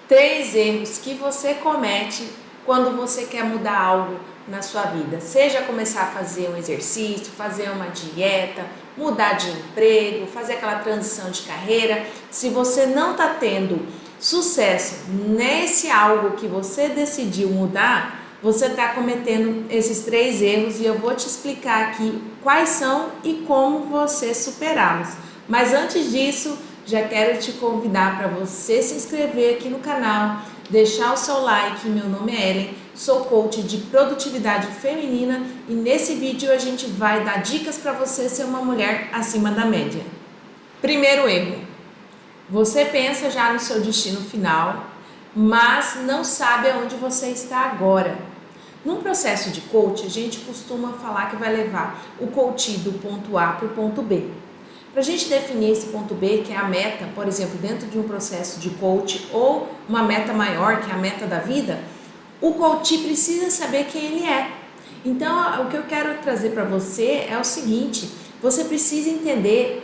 3 erros que você comete quando você quer mudar algo na sua vida. Seja começar a fazer um exercício, fazer uma dieta, mudar de emprego, fazer aquela transição de carreira. Se você não está tendo sucesso nesse algo que você decidiu mudar, você está cometendo esses 3 erros e eu vou te explicar aqui quais são e como você superá-los. Mas antes disso, já quero te convidar para você se inscrever aqui no canal, deixar o seu like. Meu nome é Ellen, sou coach de produtividade feminina e nesse vídeo a gente vai dar dicas para você ser uma mulher acima da média. Primeiro erro: você pensa já no seu destino final, mas não sabe aonde você está agora. Num processo de coach, a gente costuma falar que vai levar o coach do ponto A para o ponto B. Para a gente definir esse ponto B, que é a meta, por exemplo, dentro de um processo de coach ou uma meta maior, que é a meta da vida, o coach precisa saber quem ele é. Então, o que eu quero trazer para você é o seguinte: você precisa entender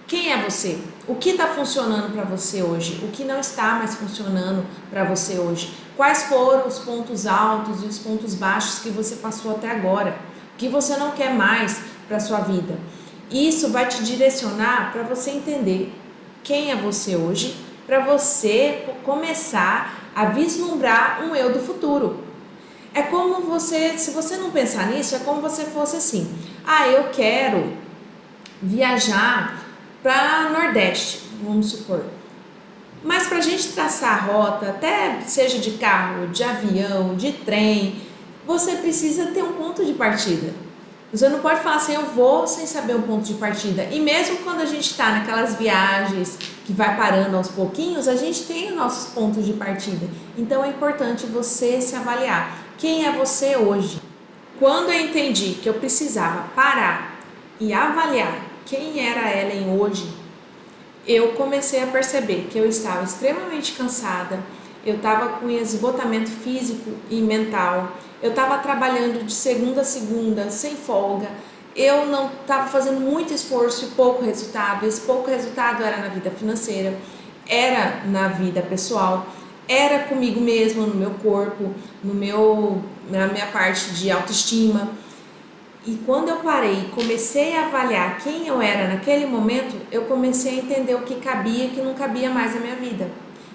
quem é você, o que está funcionando para você hoje, o que não está mais funcionando para você hoje, quais foram os pontos altos e os pontos baixos que você passou até agora, o que você não quer mais para a sua vida. Isso vai te direcionar para você entender quem é você hoje, para você começar a vislumbrar um eu do futuro. É como você, se você não pensar nisso, é como você fosse assim: eu quero viajar para Nordeste, vamos supor. Mas para a gente traçar a rota, até seja de carro, de avião, de trem, você precisa ter um ponto de partida. Você não pode falar assim, eu vou sem saber um ponto de partida. E mesmo quando a gente está naquelas viagens que vai parando aos pouquinhos, a gente tem os nossos pontos de partida. Então é importante você se avaliar. Quem é você hoje? Quando eu entendi que eu precisava parar e avaliar quem era a Ellen hoje, eu comecei a perceber que eu estava extremamente cansada, eu estava com esgotamento físico e mental, eu estava trabalhando de segunda a segunda, sem folga, eu não estava fazendo muito esforço e pouco resultado. Esse pouco resultado era na vida financeira, era na vida pessoal, era comigo mesma, no meu corpo, na minha parte de autoestima. E quando eu parei e comecei a avaliar quem eu era naquele momento, eu comecei a entender o que cabia e o que não cabia mais na minha vida.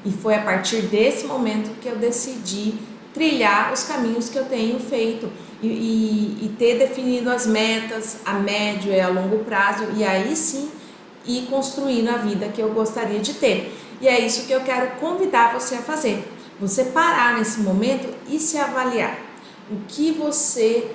E foi a partir desse momento que eu decidi trilhar os caminhos que eu tenho feito e ter definido as metas a médio e a longo prazo, e aí sim ir construindo a vida que eu gostaria de ter. E é isso que eu quero convidar você a fazer. Você parar nesse momento e se avaliar. O que você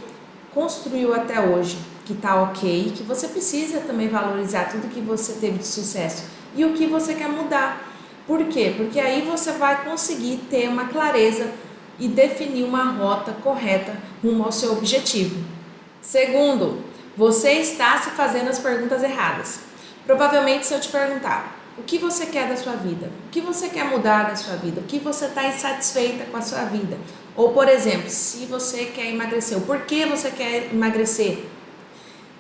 construiu até hoje, que está ok, que você precisa também valorizar tudo que você teve de sucesso e o que você quer mudar. Por quê? Porque aí você vai conseguir ter uma clareza e definir uma rota correta rumo ao seu objetivo. Segundo, você está se fazendo as perguntas erradas. Provavelmente, se eu te perguntar o que você quer da sua vida, o que você quer mudar da sua vida, o que você está insatisfeita com a sua vida, ou por exemplo, se você quer emagrecer, o porquê você quer emagrecer,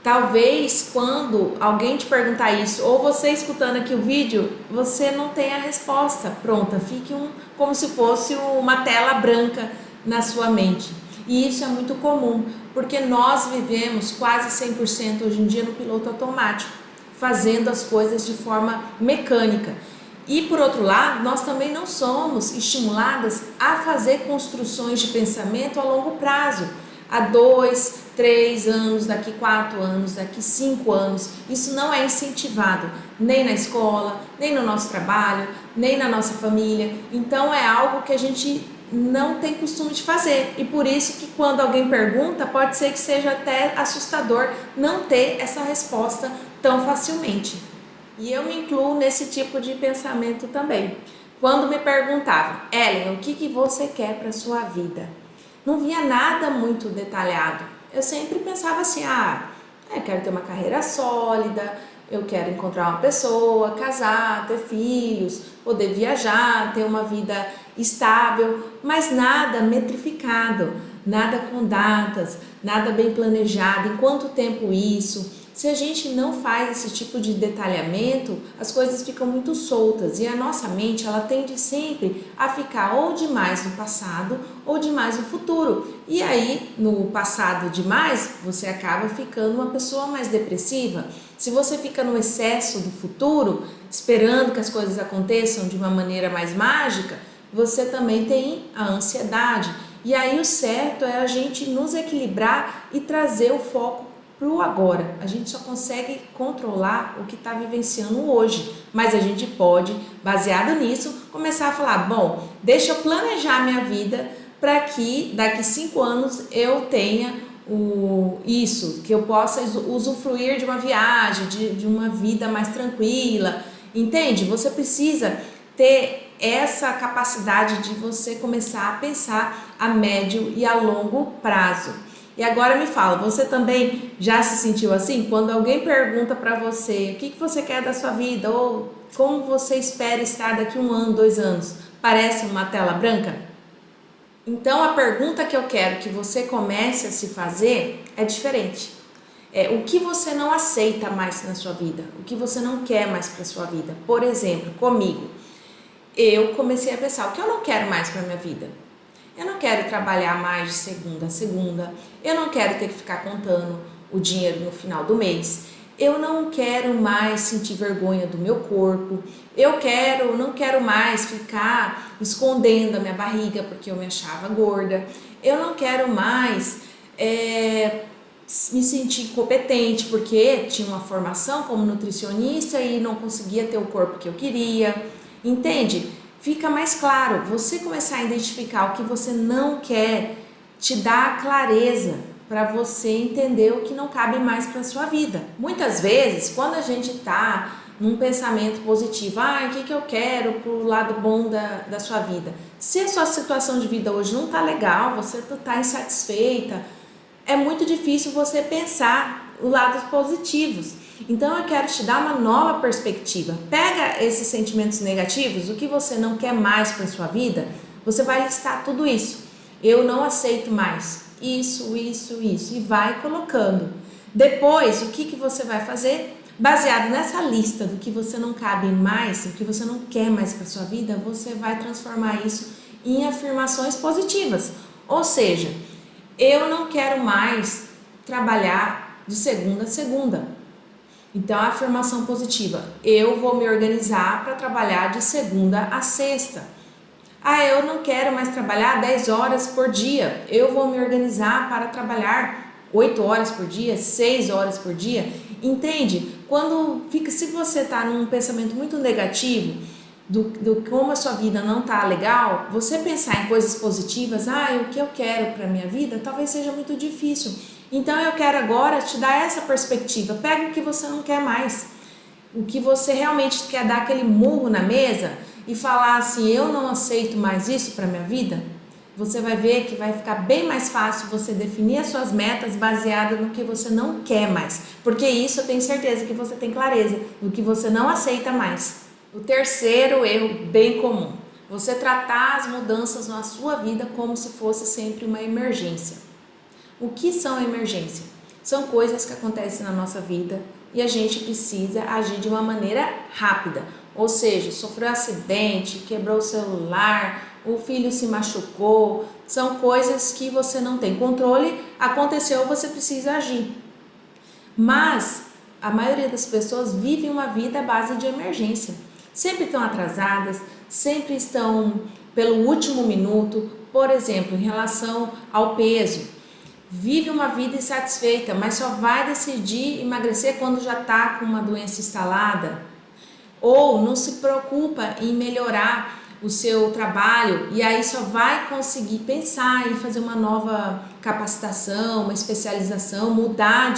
talvez quando alguém te perguntar isso, ou você escutando aqui o vídeo, você não tenha a resposta pronta, fique como se fosse uma tela branca na sua mente. E isso é muito comum, porque nós vivemos quase 100% hoje em dia no piloto automático, fazendo as coisas de forma mecânica. E por outro lado, nós também não somos estimuladas a fazer construções de pensamento a longo prazo, há 2, 3 anos, daqui 4 anos, daqui 5 anos. Isso não é incentivado nem na escola, nem no nosso trabalho, nem na nossa família. Então é algo que a gente não tem costume de fazer, e por isso que quando alguém pergunta, pode ser que seja até assustador não ter essa resposta tão facilmente. E eu me incluo nesse tipo de pensamento também. Quando me perguntavam, Ellen, o que você quer para a sua vida? Não via nada muito detalhado. Eu sempre pensava assim, eu quero ter uma carreira sólida, eu quero encontrar uma pessoa, casar, ter filhos, poder viajar, ter uma vida estável, mas nada metrificado, nada com datas, nada bem planejado, em quanto tempo isso, Se a gente não faz esse tipo de detalhamento, as coisas ficam muito soltas e a nossa mente ela tende sempre a ficar ou demais no passado ou demais no futuro. E aí, no passado demais, você acaba ficando uma pessoa mais depressiva. Se você fica no excesso do futuro, esperando que as coisas aconteçam de uma maneira mais mágica, você também tem a ansiedade. E aí o certo é a gente nos equilibrar e trazer o foco para o agora. A gente só consegue controlar o que está vivenciando hoje, mas a gente pode, baseado nisso, começar a falar, bom, deixa eu planejar minha vida para que daqui 5 anos eu tenha isso, que eu possa usufruir de uma viagem, de uma vida mais tranquila, entende? Você precisa ter essa capacidade de você começar a pensar a médio e a longo prazo. E agora me fala, você também já se sentiu assim? Quando alguém pergunta para você o que você quer da sua vida ou como você espera estar daqui 1 ano, 2 anos, parece uma tela branca? Então a pergunta que eu quero que você comece a se fazer é diferente. O que você não aceita mais na sua vida? O que você não quer mais para sua vida? Por exemplo, comigo, eu comecei a pensar o que eu não quero mais para minha vida. Eu não quero trabalhar mais de segunda a segunda, eu não quero ter que ficar contando o dinheiro no final do mês, eu não quero mais sentir vergonha do meu corpo, não quero mais ficar escondendo a minha barriga porque eu me achava gorda, eu não quero mais me sentir incompetente porque tinha uma formação como nutricionista e não conseguia ter o corpo que eu queria, entende? Fica mais claro, você começar a identificar o que você não quer, te dá clareza para você entender o que não cabe mais para a sua vida. Muitas vezes, quando a gente está num pensamento positivo, o que eu quero para o lado bom da sua vida? Se a sua situação de vida hoje não está legal, você está insatisfeita, é muito difícil você pensar os lados positivos. Então eu quero te dar uma nova perspectiva. Pega esses sentimentos negativos, o que você não quer mais para sua vida, você vai listar tudo isso. Eu não aceito mais isso e vai colocando. Depois, o que você vai fazer? Baseado nessa lista do que você não cabe mais, do que você não quer mais para sua vida, você vai transformar isso em afirmações positivas. Ou seja, eu não quero mais trabalhar de segunda a segunda. Então, a afirmação positiva, eu vou me organizar para trabalhar de segunda a sexta. Eu não quero mais trabalhar 10 horas por dia, eu vou me organizar para trabalhar 8 horas por dia, 6 horas por dia. Entende? Se você está num pensamento muito negativo, do como a sua vida não está legal, você pensar em coisas positivas, o que eu quero para minha vida, talvez seja muito difícil. Então eu quero agora te dar essa perspectiva. Pega o que você não quer mais, o que você realmente quer dar aquele murro na mesa e falar assim, eu não aceito mais isso para minha vida. Você vai ver que vai ficar bem mais fácil você definir as suas metas baseadas no que você não quer mais, porque isso eu tenho certeza que você tem clareza do que você não aceita mais. O terceiro erro bem comum, você tratar as mudanças na sua vida como se fosse sempre uma emergência. O que são emergência? São coisas que acontecem na nossa vida e a gente precisa agir de uma maneira rápida. Ou seja, sofreu um acidente, quebrou o celular, o filho se machucou, são coisas que você não tem controle, aconteceu, você precisa agir. Mas a maioria das pessoas vive uma vida à base de emergência. Sempre estão atrasadas, sempre estão pelo último minuto, por exemplo, em relação ao peso. Vive uma vida insatisfeita, mas só vai decidir emagrecer quando já está com uma doença instalada. Ou não se preocupa em melhorar o seu trabalho e aí só vai conseguir pensar em fazer uma nova capacitação, uma especialização, mudar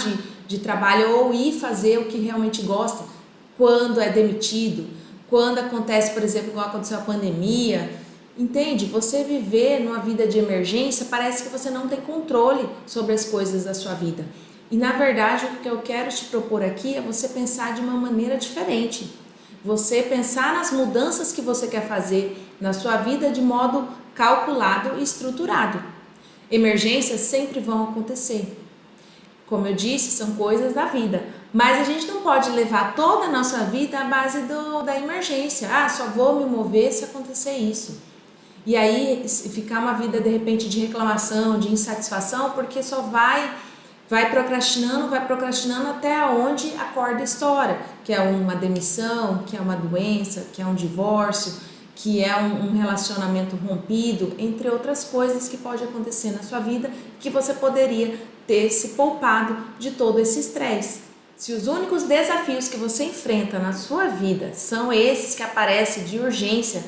de trabalho ou ir fazer o que realmente gosta quando é demitido, quando acontece, por exemplo, igual aconteceu a pandemia. Entende? Você viver numa vida de emergência parece que você não tem controle sobre as coisas da sua vida. E na verdade o que eu quero te propor aqui é você pensar de uma maneira diferente. Você pensar nas mudanças que você quer fazer na sua vida de modo calculado e estruturado. Emergências sempre vão acontecer. Como eu disse, são coisas da vida, Mas a gente não pode levar toda a nossa vida à base da emergência. Ah, só vou me mover se acontecer isso. E aí ficar uma vida de repente de reclamação, de insatisfação, porque só vai procrastinando até onde a corda estoura, que é uma demissão, que é uma doença, que é um divórcio, que é um relacionamento rompido, entre outras coisas que pode acontecer na sua vida, que você poderia ter se poupado de todo esse estresse. Se os únicos desafios que você enfrenta na sua vida são esses que aparecem de urgência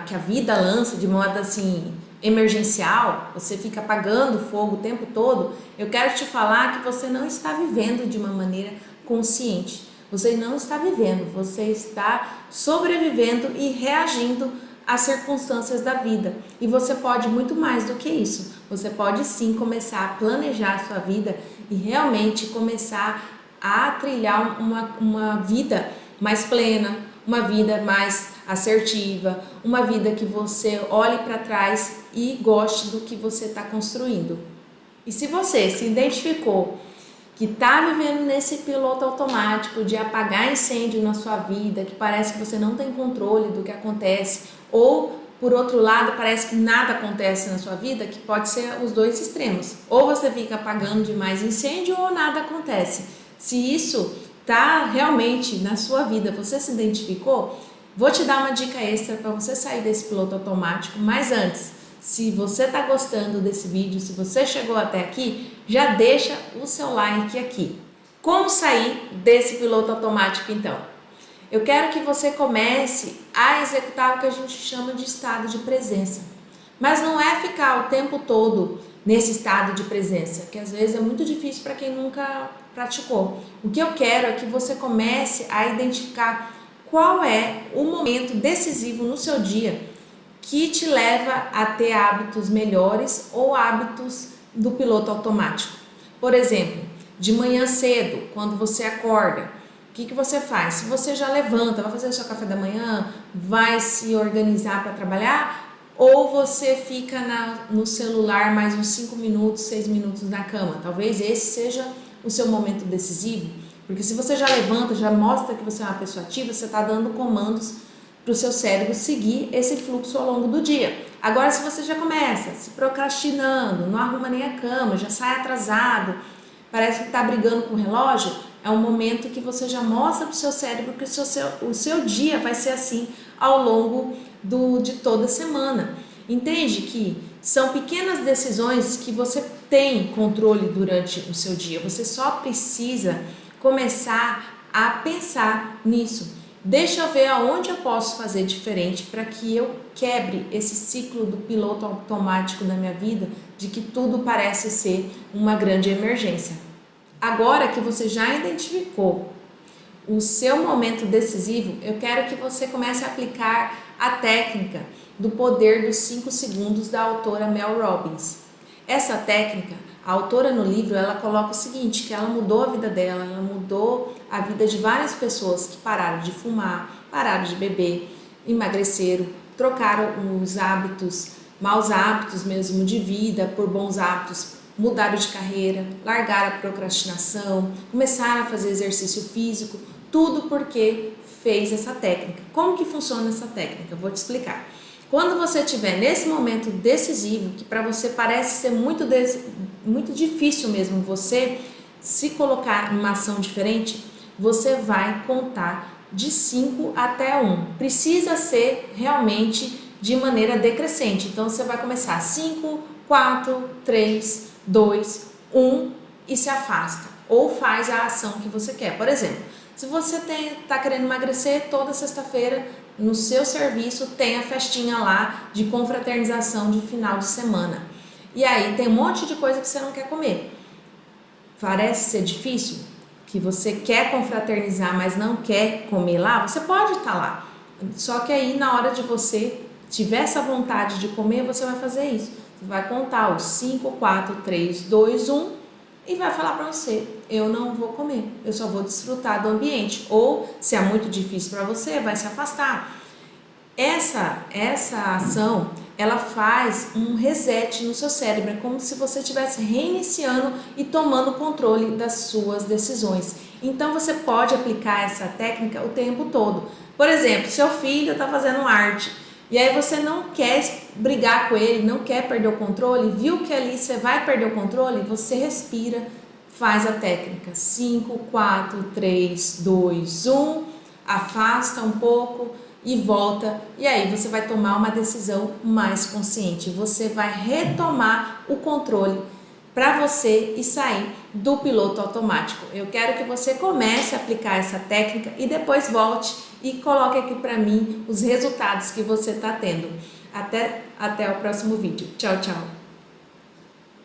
que a vida lança de modo assim emergencial, você fica apagando fogo o tempo todo, eu quero te falar que você não está vivendo de uma maneira consciente. Você não está vivendo, você está sobrevivendo e reagindo às circunstâncias da vida. E você pode muito mais do que isso. Você pode sim começar a planejar a sua vida e realmente começar a trilhar uma vida mais plena, uma vida mais assertiva, uma vida que você olhe para trás e goste do que você está construindo. E se você se identificou que está vivendo nesse piloto automático de apagar incêndio na sua vida, que parece que você não tem controle do que acontece, ou por outro lado parece que nada acontece na sua vida, que pode ser os dois extremos, ou você fica apagando demais incêndio ou nada acontece. Se isso está realmente na sua vida, você se identificou, vou te dar uma dica extra para você sair desse piloto automático, mas antes, se você está gostando desse vídeo, se você chegou até aqui, já deixa o seu like aqui. Como sair desse piloto automático então? Eu quero que você comece a executar o que a gente chama de estado de presença. Mas não é ficar o tempo todo nesse estado de presença, que às vezes é muito difícil para quem nunca praticou. O que eu quero é que você comece a identificar qual é o momento decisivo no seu dia que te leva a ter hábitos melhores ou hábitos do piloto automático. Por exemplo, de manhã cedo, quando você acorda, o que você faz? Se você já levanta, vai fazer o seu café da manhã, vai se organizar para trabalhar, ou você fica no celular mais uns 5 minutos, 6 minutos na cama. Talvez esse seja o seu momento decisivo, porque se você já levanta, já mostra que você é uma pessoa ativa, você está dando comandos para o seu cérebro seguir esse fluxo ao longo do dia. Agora, se você já começa se procrastinando, não arruma nem a cama, já sai atrasado, parece que está brigando com o relógio, é um momento que você já mostra para o seu cérebro que o seu dia vai ser assim ao longo de toda a semana. Entende que são pequenas decisões que você tem controle durante o seu dia, você só precisa começar a pensar nisso. Deixa eu ver aonde eu posso fazer diferente para que eu quebre esse ciclo do piloto automático da minha vida, de que tudo parece ser uma grande emergência. Agora que você já identificou o seu momento decisivo, eu quero que você comece a aplicar a técnica do poder dos 5 segundos da autora Mel Robbins. Essa técnica, a autora no livro, ela coloca o seguinte, que ela mudou a vida dela, ela mudou a vida de várias pessoas que pararam de fumar, pararam de beber, emagreceram, trocaram os hábitos, maus hábitos mesmo de vida por bons hábitos, mudaram de carreira, largaram a procrastinação, começaram a fazer exercício físico, tudo porque fez essa técnica. Como que funciona essa técnica? Vou te explicar. Quando você estiver nesse momento decisivo, que para você parece ser muito difícil mesmo você se colocar em uma ação diferente, você vai contar de 5 até 1. Precisa ser realmente de maneira decrescente. Então você vai começar 5, 4, 3, 2, 1 e se afasta. Ou faz a ação que você quer. Por exemplo, se você está querendo emagrecer, toda sexta-feira no seu serviço tem a festinha lá de confraternização de final de semana. E aí tem um monte de coisa que você não quer comer. Parece ser difícil? Que você quer confraternizar, mas não quer comer lá? Você pode estar lá. Só que aí na hora de você tiver essa vontade de comer, você vai fazer isso. Você vai contar os 5, 4, 3, 2, 1 e vai falar para você, eu não vou comer, eu só vou desfrutar do ambiente. Ou, se é muito difícil para você, vai se afastar. Essa ação, ela faz um reset no seu cérebro, é como se você estivesse reiniciando e tomando controle das suas decisões. Então você pode aplicar essa técnica o tempo todo. Por exemplo, seu filho está fazendo arte e aí você não quer brigar com ele, não quer perder o controle, viu que ali você vai perder o controle, você respira, faz a técnica 5, 4, 3, 2, 1, afasta um pouco e volta, e aí você vai tomar uma decisão mais consciente, você vai retomar o controle para você e sair do piloto automático. Eu quero que você comece a aplicar essa técnica e depois volte e coloque aqui para mim os resultados que você está tendo. Até o próximo vídeo. Tchau, tchau!